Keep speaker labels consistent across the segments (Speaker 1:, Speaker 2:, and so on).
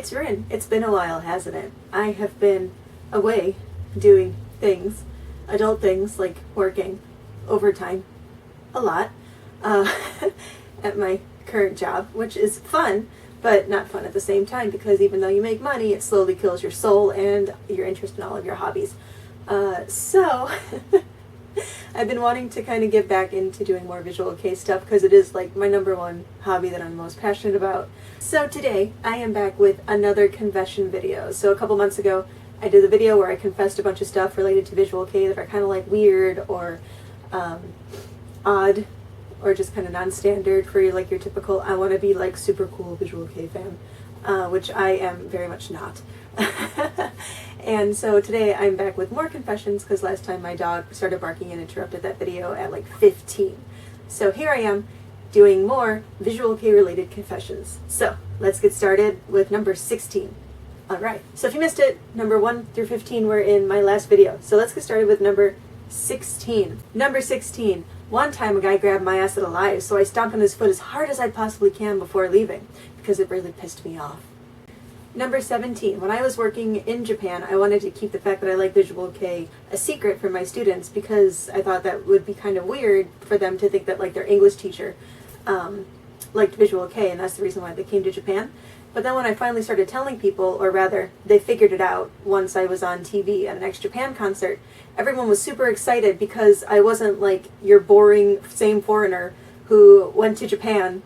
Speaker 1: It's Rin. It's been a while, hasn't it? I have been away doing things, adult things like working overtime a lot at my current job, which is fun, but not fun at the same time because even though you make money, it slowly kills your soul and your interest in all of your hobbies. So I've been wanting to kind of get back into doing more visual kei stuff because it is like my number one hobby that I'm most passionate about. So today I am back with another confession video. So a couple months ago I did a video where I confessed a bunch of stuff related to visual kei that are kind of like weird or odd or just kind of non-standard for like your typical I want to be like super cool visual kei fan, which I am very much not. And so today I'm back with more confessions because last time my dog started barking and interrupted that video at like 15. So here I am doing more visual kei related confessions. So let's get started with number 16. Alright, so if you missed it, number 1 through 15 were in my last video. So let's get started with number 16. Number 16. One time a guy grabbed my ass at a live, so I stomped on his foot as hard as I possibly can before leaving because it really pissed me off. Number 17. When I was working in Japan, I wanted to keep the fact that I like visual kei a secret from my students because I thought that would be kind of weird for them to think that like their English teacher liked visual kei, and that's the reason why they came to Japan. But then when I finally started telling people, or rather, they figured it out once I was on TV at an ex-Japan concert, everyone was super excited because I wasn't like your boring same foreigner who went to Japan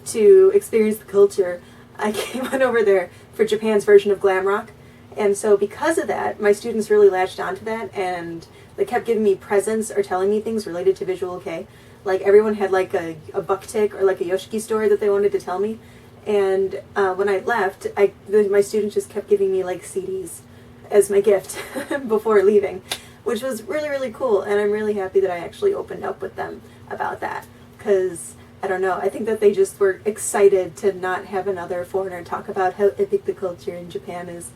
Speaker 1: to experience the culture. I came on over there for Japan's version of glam rock. And so because of that, my students really latched onto that and they kept giving me presents or telling me things related to visual kei. Like everyone had like a bucktick or like a yoshiki story that they wanted to tell me. And when I left, my students just kept giving me like CDs as my gift before leaving, which was really, really cool. And I'm really happy that I actually opened up with them about that because I don't know, I think that they just were excited to not have another foreigner talk about how epic the culture in Japan is.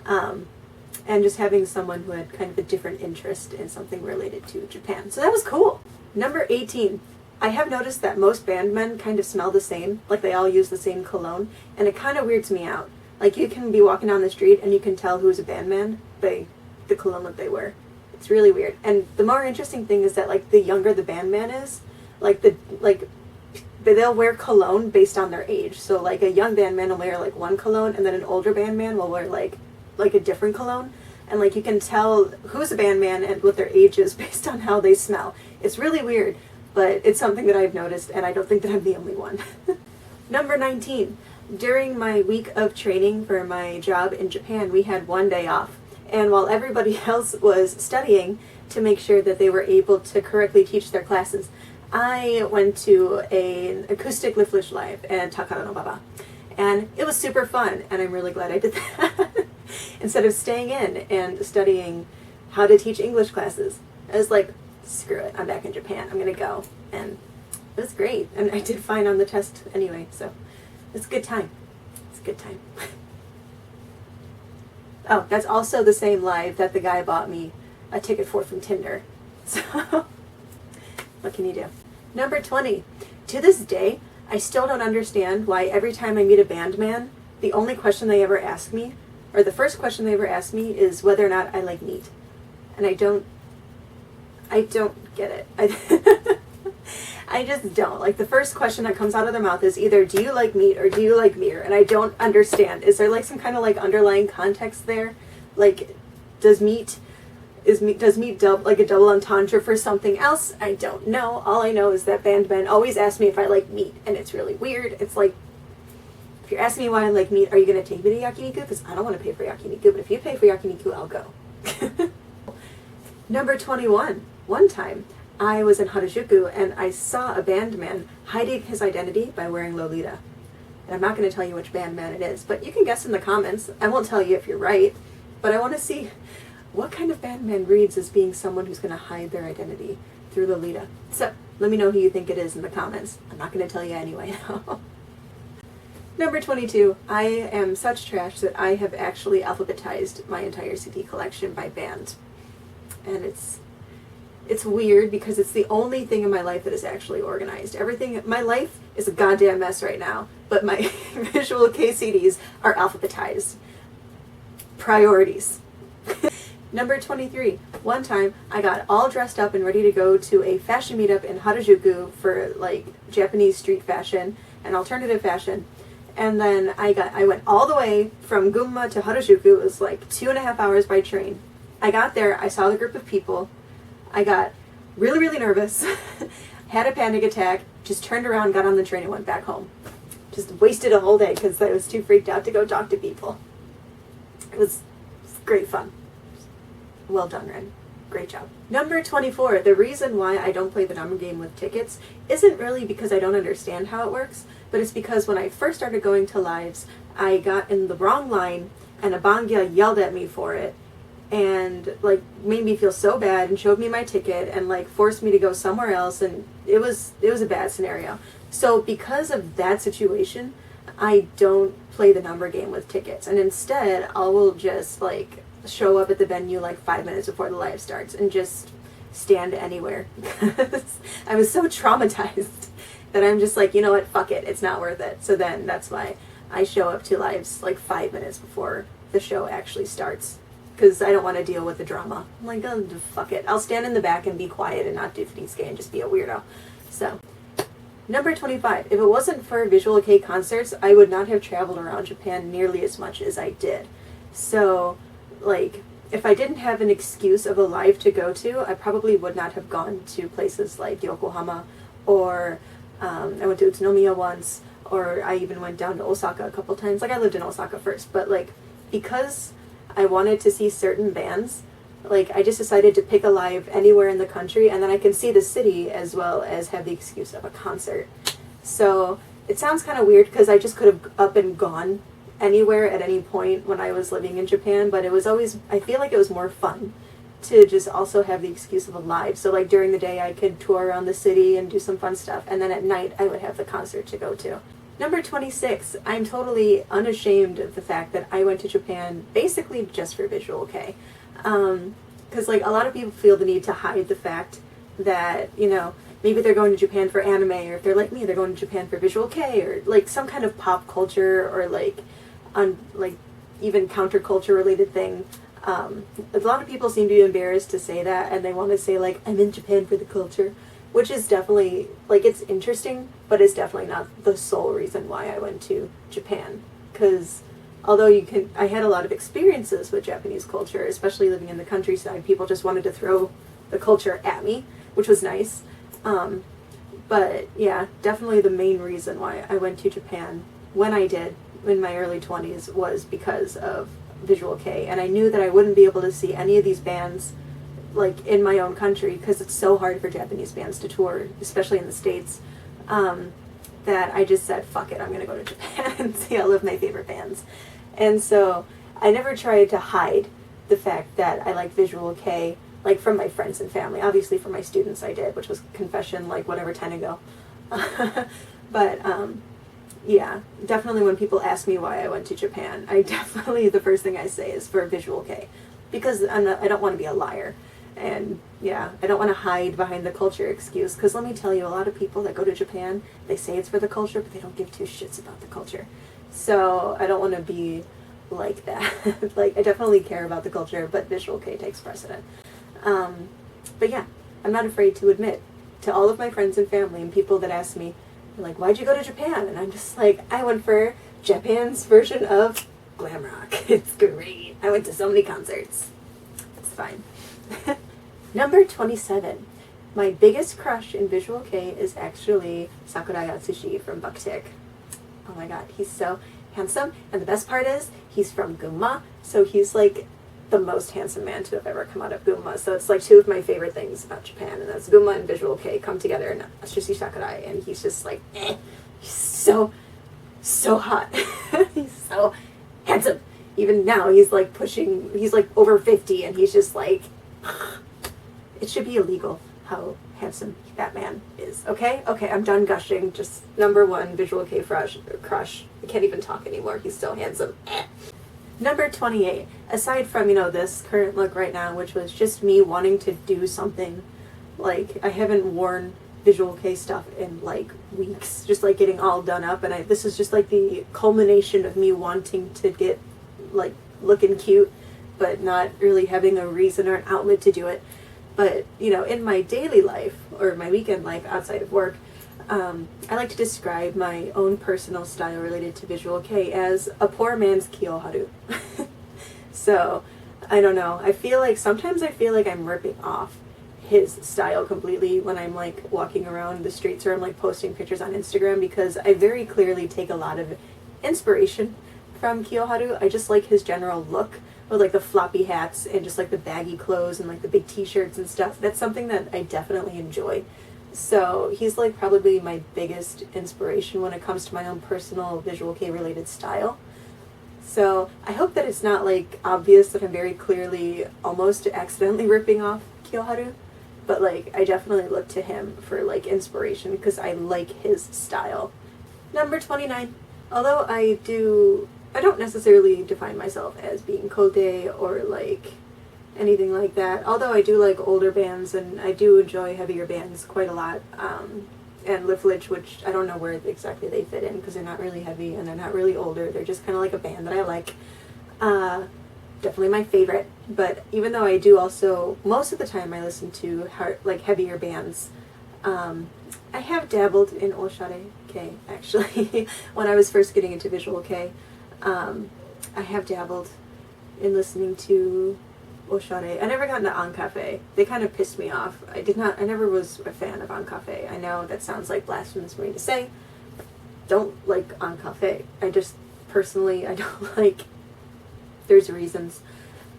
Speaker 1: And just having someone who had kind of a different interest in something related to Japan. So that was cool. Number 18. I have noticed that most band men kind of smell the same, like they all use the same cologne, and it kind of weirds me out. Like you can be walking down the street and you can tell who's a band man by the cologne that they wear. It's really weird. And the more interesting thing is that like the younger the band man is, they'll wear cologne based on their age. So like a young band man will wear like one cologne and then an older band man will wear like a different cologne. And like you can tell who's a band man and what their age is based on how they smell. It's really weird, but it's something that I've noticed and I don't think that I'm the only one. Number 19. During my week of training for my job in Japan, we had one day off. And while everybody else was studying to make sure that they were able to correctly teach their classes, I went to an acoustic Liftlish Live at Takara no Baba. And it was super fun, and I'm really glad I did that. Instead of staying in and studying how to teach English classes, I was like, screw it, I'm back in Japan, I'm gonna go. And it was great, and I did fine on the test anyway, so it's a good time. It's a good time. Oh, that's also the same live that the guy bought me a ticket for from Tinder. So, what can you do? Number 20. To this day, I still don't understand why every time I meet a band man, the only question they ever ask me, or the first question they ever ask me is whether or not I like meat. And I don't get it. I just don't. Like the first question that comes out of their mouth is either do you like meat or do you like beer? And I don't understand. Is there like some kind of like underlying context there? Like does meat like a double entendre for something else? I don't know. All I know is that band men always ask me if I like meat, and it's really weird. It's like, if you're asking me why I like meat, are you going to take me to yakiniku? Because I don't want to pay for yakiniku, but if you pay for yakiniku, I'll go. Number 21. One time, I was in Harajuku, and I saw a band man hiding his identity by wearing Lolita. And I'm not going to tell you which band man it is, but you can guess in the comments. I won't tell you if you're right, but I want to see what kind of band man reads as being someone who's going to hide their identity through Lolita. So, let me know who you think it is in the comments. I'm not going to tell you anyway. Number 22. I am such trash that I have actually alphabetized my entire CD collection by band. And it's weird because it's the only thing in my life that is actually organized. My life is a goddamn mess right now, but my visual kei CDs are alphabetized. Priorities. Number 23. One time I got all dressed up and ready to go to a fashion meetup in Harajuku for like Japanese street fashion and alternative fashion. And then I went all the way from Gunma to Harajuku. It was like 2.5 hours by train. I got there, I saw the group of people. I got really, really nervous, had a panic attack, just turned around, got on the train and went back home. Just wasted a whole day because I was too freaked out to go talk to people. It was great fun. Well done, Ren. Great job. Number 24, the reason why I don't play the number game with tickets isn't really because I don't understand how it works, but it's because when I first started going to lives, I got in the wrong line and a bangya yelled at me for it and like made me feel so bad and showed me my ticket and like forced me to go somewhere else, and it was a bad scenario. So because of that situation, I don't play the number game with tickets, and instead I will just like show up at the venue like 5 minutes before the live starts and just stand anywhere because I was so traumatized that I'm just like, you know what, fuck it, it's not worth it. So then that's why I show up to lives like 5 minutes before the show actually starts, because I don't want to deal with the drama. I'm like, oh, fuck it, I'll stand in the back and be quiet and not do vkei and just be a weirdo. So number 25, if it wasn't for visual kei concerts, I would not have traveled around Japan nearly as much as I did. So like, if I didn't have an excuse of a live to go to, I probably would not have gone to places like Yokohama, or I went to Utsunomiya once, or I even went down to Osaka a couple times. Like, I lived in Osaka first, but like, because I wanted to see certain bands, like, I just decided to pick a live anywhere in the country, and then I can see the city as well as have the excuse of a concert. So it sounds kind of weird because I just could have up and gone anywhere at any point when I was living in Japan, but it was always, I feel like it was more fun to just also have the excuse of a live. So like during the day I could tour around the city and do some fun stuff, and then at night I would have the concert to go to. Number 26, I'm totally unashamed of the fact that I went to Japan basically just for visual kei. Because like a lot of people feel the need to hide the fact that, you know, maybe they're going to Japan for anime, or if they're like me, they're going to Japan for visual kei, or like some kind of pop culture, or like like even counterculture related thing. A lot of people seem to be embarrassed to say that, and they want to say like, I'm in Japan for the culture, which is definitely, like, it's interesting, but it's definitely not the sole reason why I went to Japan. Because although I had a lot of experiences with Japanese culture, especially living in the countryside, people just wanted to throw the culture at me, which was nice. But yeah, definitely the main reason why I went to Japan when I did in my early 20s was because of visual kei, and I knew that I wouldn't be able to see any of these bands like in my own country because it's so hard for Japanese bands to tour, especially in the States, that I just said, fuck it, I'm gonna go to Japan and see all of my favorite bands. And so I never tried to hide the fact that I like visual kei, like from my friends and family. Obviously from my students I did, which was confession like whatever 10 ago. But yeah, definitely when people ask me why I went to Japan, the first thing I say is for visual kei, because I don't want to be a liar. And yeah, I don't want to hide behind the culture excuse, because let me tell you, a lot of people that go to Japan, they say it's for the culture, but they don't give two shits about the culture. So I don't want to be like that. Like, I definitely care about the culture, but visual kei takes precedent. But yeah, I'm not afraid to admit to all of my friends and family and people that ask me, like, why'd you go to Japan? And I'm just like, I went for Japan's version of glam rock. It's great. I went to so many concerts. It's fine. Number 27. My biggest crush in visual kei is actually Sakurai Atsushi from Bucktick. Oh my god, he's so handsome. And the best part is, he's from Gunma, so he's like the most handsome man to have ever come out of Gunma. So it's like two of my favorite things about Japan, and that's Gunma and visual kei come together, and Atsushi Sakurai, and he's just like, he's so hot. He's so handsome. Even now, he's like over 50, and he's just like, it should be illegal how handsome that man is. Okay, I'm done gushing. Just number one visual kei crush. I can't even talk anymore. He's so handsome. Number 28. Aside from, this current look right now, which was just me wanting to do something, like, I haven't worn visual kei stuff in like weeks, just like getting all done up. And this is just like the culmination of me wanting to get like looking cute, but not really having a reason or an outlet to do it. But, you know, in my daily life or my weekend life outside of work, I like to describe my own personal style related to visual kei as a poor man's kiyoharu. So, I don't know. Sometimes I feel like I'm ripping off his style completely when I'm like walking around the streets or I'm like posting pictures on Instagram, because I very clearly take a lot of inspiration from Kiyoharu. I just like his general look with like the floppy hats and just like the baggy clothes and like the big t-shirts and stuff. That's something that I definitely enjoy. So he's like probably my biggest inspiration when it comes to my own personal visual kei related style. So I hope that it's not like obvious that I'm very clearly almost accidentally ripping off Kiyoharu, but like I definitely look to him for like inspiration because I like his style. Number 29. Although I don't necessarily define myself as being kode or like anything like that. Although I do like older bands and I do enjoy heavier bands quite a lot. And Liftlich, which I don't know where exactly they fit in because they're not really heavy and they're not really older. They're just kind of like a band that I like. Definitely my favorite. But even though I do also, most of the time I listen to heavier bands, I have dabbled in Oshare Kei, actually. When I was first getting into visual kei, I have dabbled in listening to Oshare. I never got into Ankafe. They kind of pissed me off. I never was a fan of Ankafe. I know that sounds like blasphemous for me to say. Don't like Ankafe. I just, personally, I don't like, there's reasons.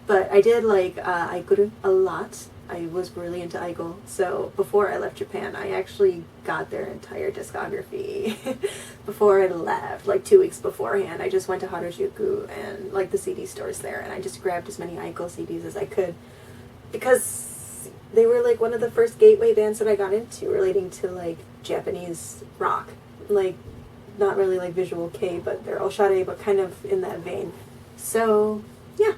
Speaker 1: But I did like Aikuru a lot. I was really into Aiko. So before I left Japan, I actually got their entire discography before I left, like 2 weeks beforehand. I just went to Harajuku and like the CD stores there, and I just grabbed as many Aiko CDs as I could because they were like one of the first gateway bands that I got into relating to like Japanese rock. Like not really like visual kei, but they're Oshare, but kind of in that vein. So yeah,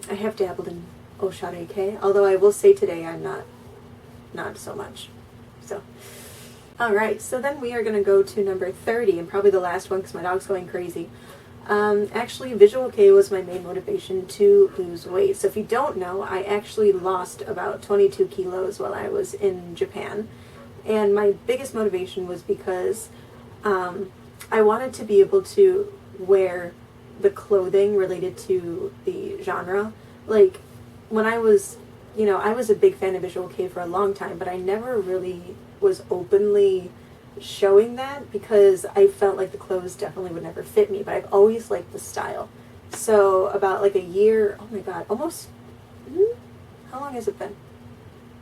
Speaker 1: I have dabbled in Oshare kei, although I will say today I'm not so much. So, alright, so then we are going to go to number 30, and probably the last one because my dog's going crazy. Actually, visual kei was my main motivation to lose weight. So if you don't know, I actually lost about 22 kilos while I was in Japan. And my biggest motivation was because I wanted to be able to wear the clothing related to the genre. Like, when I was a big fan of visual kei for a long time, but I never really was openly showing that because I felt like the clothes definitely would never fit me, but I've always liked the style. So about like a year, oh my god, almost, how long has it been?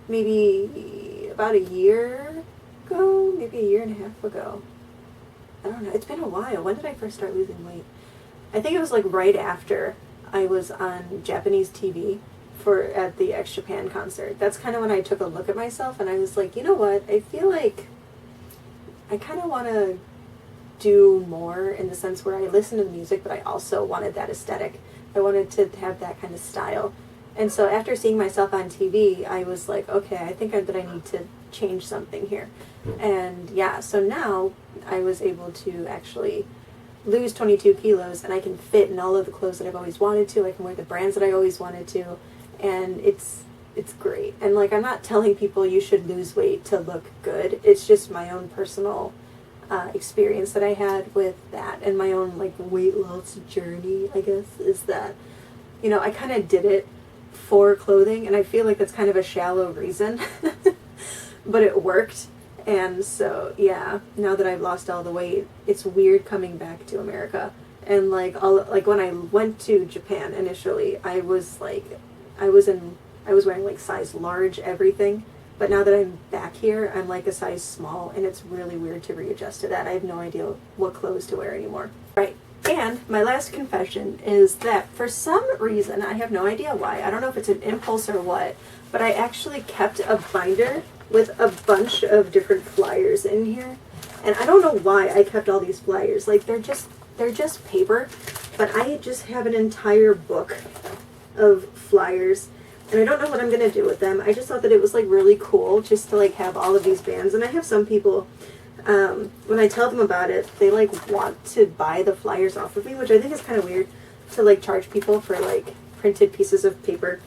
Speaker 1: Maybe about a year ago, maybe a year and a half ago. I don't know, it's been a while. When did I first start losing weight? I think it was like right after I was on Japanese TV at the X Japan concert. That's kind of when I took a look at myself and I was like, you know what, I feel like I kind of want to do more in the sense where I listen to the music, but I also wanted that aesthetic. I wanted to have that kind of style. And so after seeing myself on TV, I was like, okay, I think that I need to change something here. And yeah, so now I was able to actually lose 22 kilos and I can fit in all of the clothes that I've always wanted to. I can wear the brands that I always wanted to. And it's great. And like, I'm not telling people you should lose weight to look good. It's just my own personal experience that I had with that, and my own like weight loss journey, I guess, is that, you know, I kind of did it for clothing, and I feel like that's kind of a shallow reason, but it worked. And so yeah, now that I've lost all the weight, it's weird coming back to America. And like when I went to Japan initially, I was wearing like size large everything, but now that I'm back here, I'm like a size small, and it's really weird to readjust to that. I have no idea what clothes to wear anymore. Right. And my last confession is that for some reason, I have no idea why, I don't know if it's an impulse or what, but I actually kept a binder with a bunch of different flyers in here. And I don't know why I kept all these flyers. Like, they're just paper, but I just have an entire book of flyers And I don't know what I'm gonna do with them. I just thought that it was like really cool just to like have all of these bands. And I have some people, when I tell them about it, they like want to buy the flyers off of me, which I think is kind of weird to like charge people for like printed pieces of paper.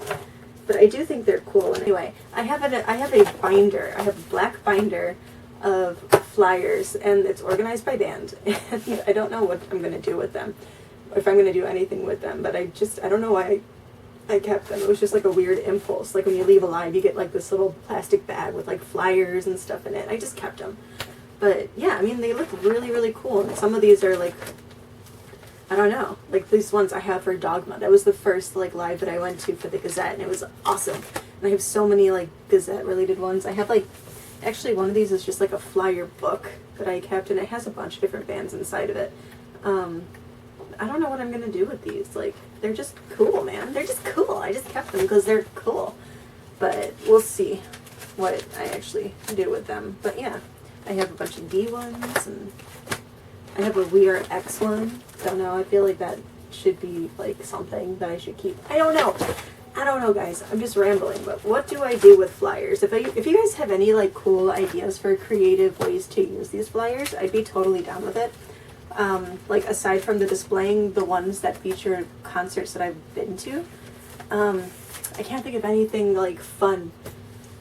Speaker 1: But I do think they're cool. Anyway, I have a binder. I have a black binder of flyers, and it's organized by band. And I don't know what I'm gonna do with them, or if I'm gonna do anything with them. But I don't know why I kept them. It was just like a weird impulse. Like when you leave Alive, you get like this little plastic bag with like flyers and stuff in it. I just kept them. But yeah, I mean, they look really, really cool. And some of these are like, I don't know, like these ones I have for Dogma. That was the first like live that I went to for the Gazette, and it was awesome. And I have so many like Gazette related ones. I have like, actually one of these is just like a flyer book that I kept, and it has a bunch of different bands inside of it. I don't know what I'm gonna do with these. Like, they're just cool, man. They're just cool. I just kept them because they're cool. But we'll see what I actually do with them. But yeah, I have a bunch of D ones, and I have a We Are X one. Don't know. I feel like that should be like something that I should keep. I don't know. I don't know, guys. I'm just rambling. But what do I do with flyers? If you guys have any like cool ideas for creative ways to use these flyers, I'd be totally down with it. Like aside from the displaying the ones that feature concerts that I've been to, I can't think of anything like fun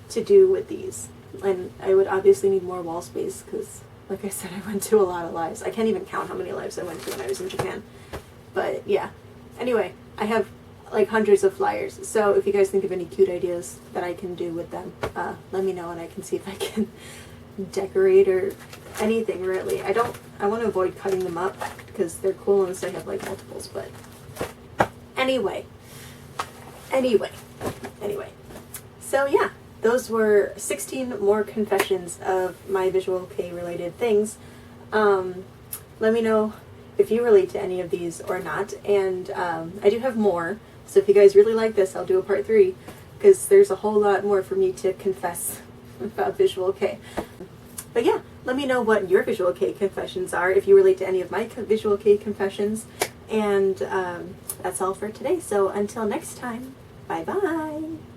Speaker 1: to do with these. And I would obviously need more wall space because, like I said, I went to a lot of lives. I can't even count how many lives I went to when I was in Japan. But yeah. Anyway, I have like hundreds of flyers. So if you guys think of any cute ideas that I can do with them, let me know and I can see if I can decorate or anything really. I want to avoid cutting them up because they're cool unless I have like multiples, but anyway. So yeah, those were 16 more confessions of my visual kei related things. Let me know if you relate to any of these or not, and I do have more, so if you guys really like this, I'll do a part 3 because there's a whole lot more for me to confess about visual kei. But yeah, let me know what your visual kei confessions are, if you relate to any of my visual kei confessions. And that's all for today. So until next time, bye-bye.